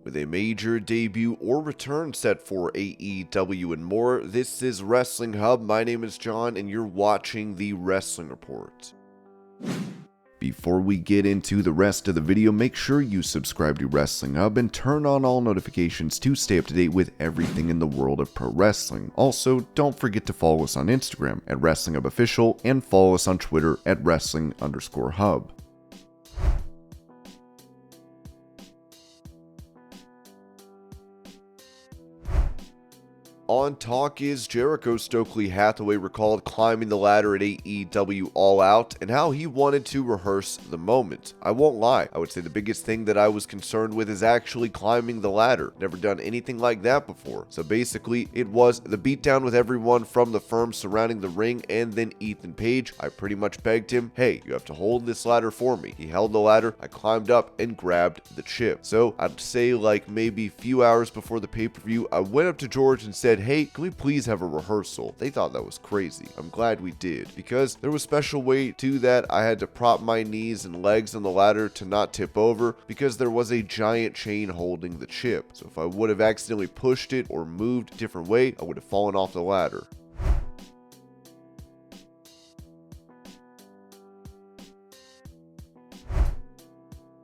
With a major debut or return set for AEW and more, this is Wrestling Hub. My name is John, and you're watching the Wrestling Report. Before we get into the rest of the video, make sure you subscribe to Wrestling Hub and turn on all notifications to stay up to date with everything in the world of pro wrestling. Also, don't forget to follow us on Instagram at Wrestling Hub Official and follow us on Twitter at Wrestling_Hub. On Talk Is Jericho, Stokely Hathaway recalled climbing the ladder at AEW All Out and how he wanted to rehearse the moment. I won't lie, I would say the biggest thing that I was concerned with is actually climbing the ladder. Never done anything like that before. So basically, it was the beatdown with everyone from the firm surrounding the ring and then Ethan Page. I pretty much begged him, hey, you have to hold this ladder for me. He held the ladder, I climbed up and grabbed the chip. So I'd say like maybe a few hours before the pay-per-view, I went up to George and said, hey, can we please have a rehearsal? They thought that was crazy. I'm glad we did, because there was special weight to that. I had to prop my knees and legs on the ladder to not tip over because there was a giant chain holding the chip. So if I would have accidentally pushed it or moved a different way, I would have fallen off the ladder.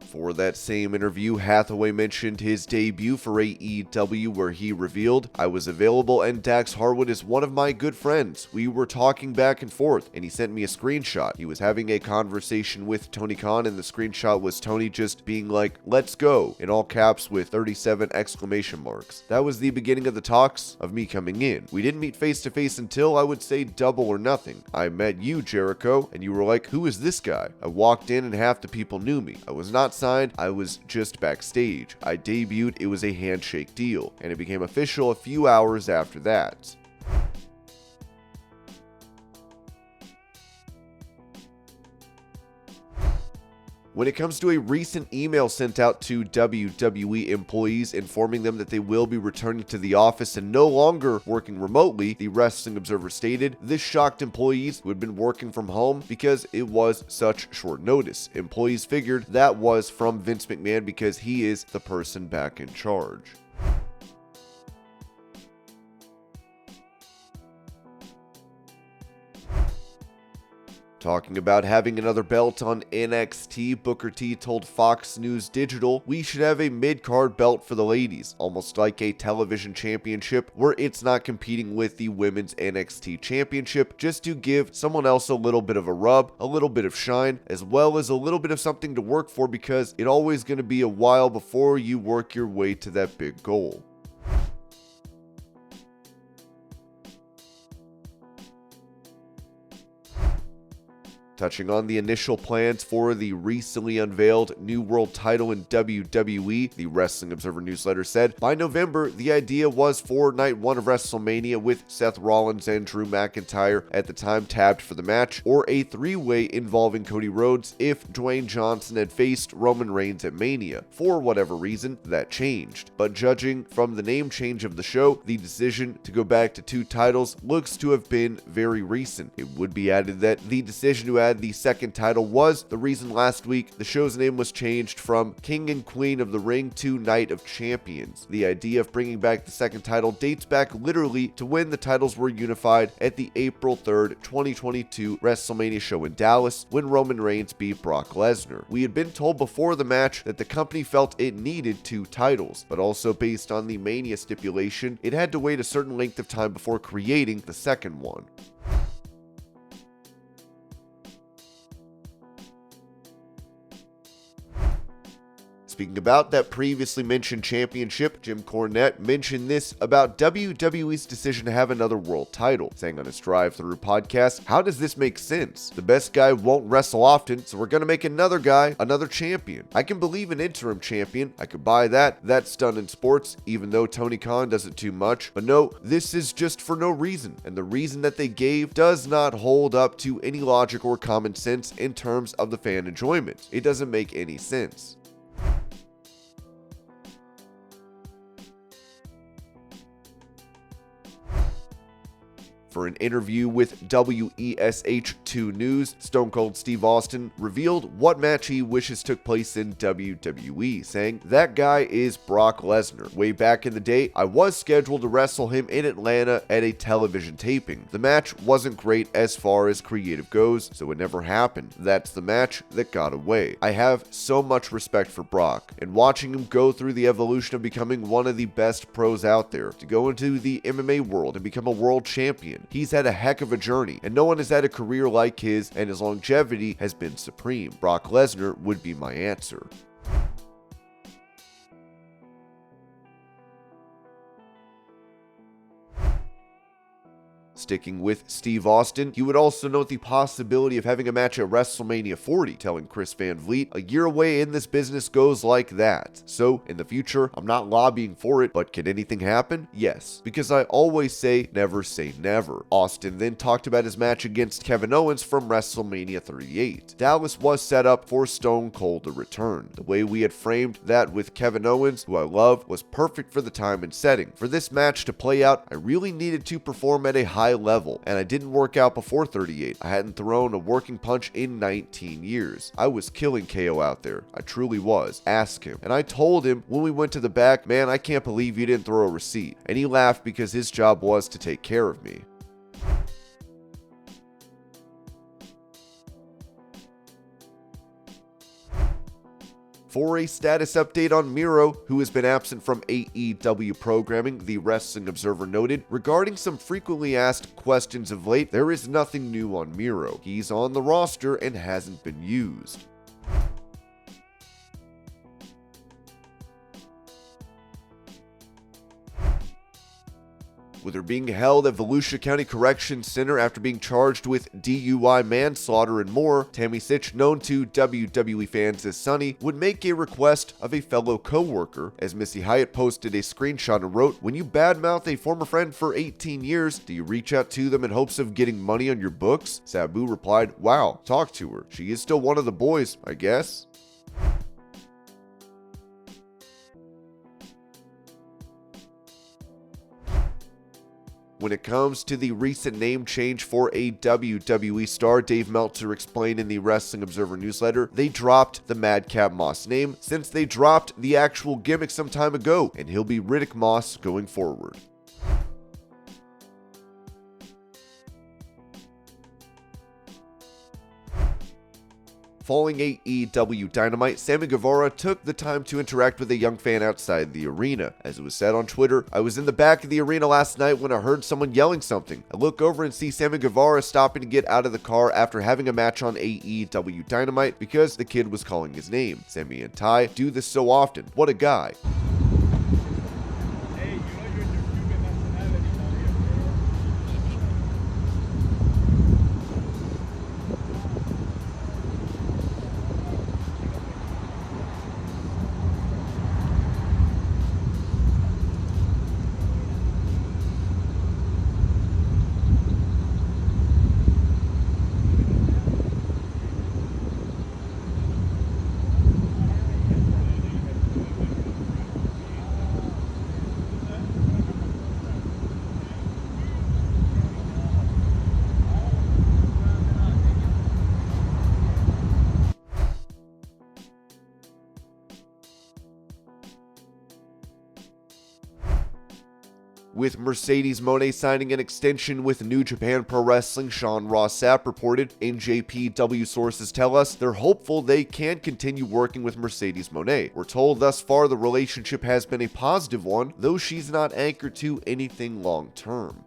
For that same interview, Hathaway mentioned his debut for AEW where he revealed, I was available and Dax Harwood is one of my good friends. We were talking back and forth and he sent me a screenshot. He was having a conversation with Tony Khan and the screenshot was Tony just being like, let's go, in all caps with 37 exclamation marks. That was the beginning of the talks of me coming in. We didn't meet face to face until I would say double or nothing. I met you, Jericho, and you were like, who is this guy? I walked in and half the people knew me. I was not signed, I was just backstage. I debuted, it was a handshake deal, and it became official a few hours after that. When it comes to a recent email sent out to WWE employees informing them that they will be returning to the office and no longer working remotely, the Wrestling Observer stated, this shocked employees who had been working from home because it was such short notice. Employees figured that was from Vince McMahon because he is the person back in charge. Talking about having another belt on NXT, Booker T told Fox News Digital, we should have a mid-card belt for the ladies, almost like a television championship where it's not competing with the women's NXT championship, just to give someone else a little bit of a rub, a little bit of shine, as well as a little bit of something to work for because it's always going to be a while before you work your way to that big goal. Touching on the initial plans for the recently unveiled New World title in WWE, the Wrestling Observer newsletter said, by November, the idea was for Night 1 of WrestleMania with Seth Rollins and Drew McIntyre at the time tabbed for the match, or a three-way involving Cody Rhodes if Dwayne Johnson had faced Roman Reigns at Mania. For whatever reason, that changed. But judging from the name change of the show, the decision to go back to two titles looks to have been very recent. It would be added that the decision to add the second title was the reason last week the show's name was changed from King and Queen of the Ring to Night of Champions. The idea of bringing back the second title dates back literally to when the titles were unified at the April 3rd, 2022 WrestleMania show in Dallas when Roman Reigns beat Brock Lesnar. We had been told before the match that the company felt it needed two titles, but also based on the Mania stipulation, it had to wait a certain length of time before creating the second one. Speaking about that previously mentioned championship, Jim Cornette mentioned this about WWE's decision to have another world title, saying on his Drive-Thru podcast, how does this make sense? The best guy won't wrestle often, so we're going to make another guy another champion. I can believe an interim champion. I could buy that. That's done in sports, even though Tony Khan does it too much. But no, this is just for no reason. And the reason that they gave does not hold up to any logic or common sense in terms of the fan enjoyment. It doesn't make any sense. For an interview with WESH2 News, Stone Cold Steve Austin revealed what match he wishes took place in WWE, saying, "That guy is Brock Lesnar. Way back in the day, I was scheduled to wrestle him in Atlanta at a television taping. The match wasn't great as far as creative goes, so it never happened. That's the match that got away. I have so much respect for Brock, and watching him go through the evolution of becoming one of the best pros out there, to go into the MMA world and become a world champion. He's had a heck of a journey, and no one has had a career like his, and his longevity has been supreme. Brock Lesnar would be my answer." Sticking with Steve Austin, he would also note the possibility of having a match at WrestleMania 40, telling Chris Van Vliet, "A year away in this business goes like that. So, in the future, I'm not lobbying for it, but can anything happen? Yes, because I always say never. Austin then talked about his match against Kevin Owens from WrestleMania 38. Dallas was set up for Stone Cold to return. The way we had framed that with Kevin Owens, who I love, was perfect for the time and setting. For this match to play out, I really needed to perform at a high level, and I didn't work out before 38. I hadn't thrown a working punch in 19 years. I was killing KO out there. I truly was. Ask him." And I told him when we went to the back, "Man, I can't believe you didn't throw a receipt." And he laughed because his job was to take care of me. For a status update on Miro, who has been absent from AEW programming, the Wrestling Observer noted, "Regarding some frequently asked questions of late, there is nothing new on Miro. He's on the roster and hasn't been used." With her being held at Volusia County Correction Center after being charged with DUI manslaughter and more, Tammy Sitch, known to WWE fans as Sunny, would make a request of a fellow co-worker, as Missy Hyatt posted a screenshot and wrote, "When you badmouth a former friend for 18 years, do you reach out to them in hopes of getting money on your books?" Sabu replied, "Wow, talk to her. She is still one of the boys, I guess." When it comes to the recent name change for a WWE star, Dave Meltzer explained in the Wrestling Observer newsletter, they dropped the Madcap Moss name since they dropped the actual gimmick some time ago, and he'll be Riddick Moss going forward. Following AEW Dynamite, Sammy Guevara took the time to interact with a young fan outside the arena. As it was said on Twitter, "I was in the back of the arena last night when I heard someone yelling something. I look over and see Sammy Guevara stopping to get out of the car after having a match on AEW Dynamite because the kid was calling his name. Sammy and Ty do this so often. What a guy." With Mercedes Moné signing an extension with New Japan Pro Wrestling, Sean Ross Sapp reported, "NJPW sources tell us they're hopeful they can continue working with Mercedes Moné. We're told thus far the relationship has been a positive one, though she's not anchored to anything long term."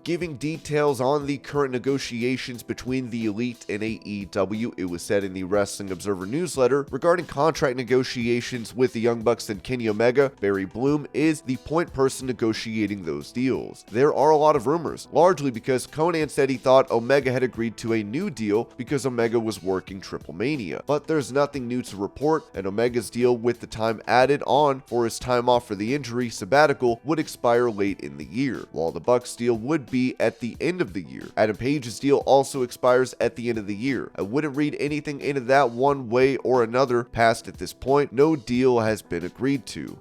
Giving details on the current negotiations between the Elite and AEW, it was said in the Wrestling Observer newsletter, regarding contract negotiations with the Young Bucks and Kenny Omega, Barry Bloom is the point person negotiating those deals. There are a lot of rumors, largely because Conan said he thought Omega had agreed to a new deal because Omega was working Triple Mania, but there's nothing new to report, and Omega's deal with the time added on for his time off for the injury sabbatical would expire late in the year, while the Bucks deal would be be at the end of the year. Adam Page's deal also expires at the end of the year. I wouldn't read anything into that one way or another past at this point. No deal has been agreed to.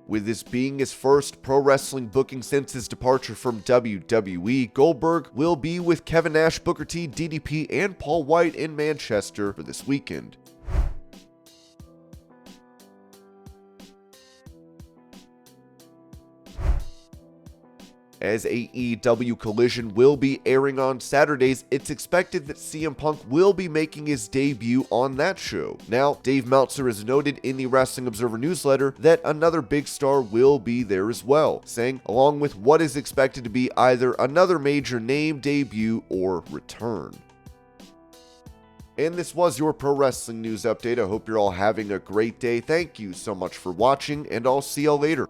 With this being his first pro wrestling booking since his departure from WWE, Goldberg will be with Kevin Nash, Booker T, DDP, and Paul White in Manchester for this weekend. As AEW Collision will be airing on Saturdays, it's expected that CM Punk will be making his debut on that show. Now, Dave Meltzer has noted in the Wrestling Observer newsletter that another big star will be there as well, saying along with what is expected to be either another major name debut or return. And this was your pro wrestling news update. I hope you're all having a great day. Thank you so much for watching, and I'll see y'all later.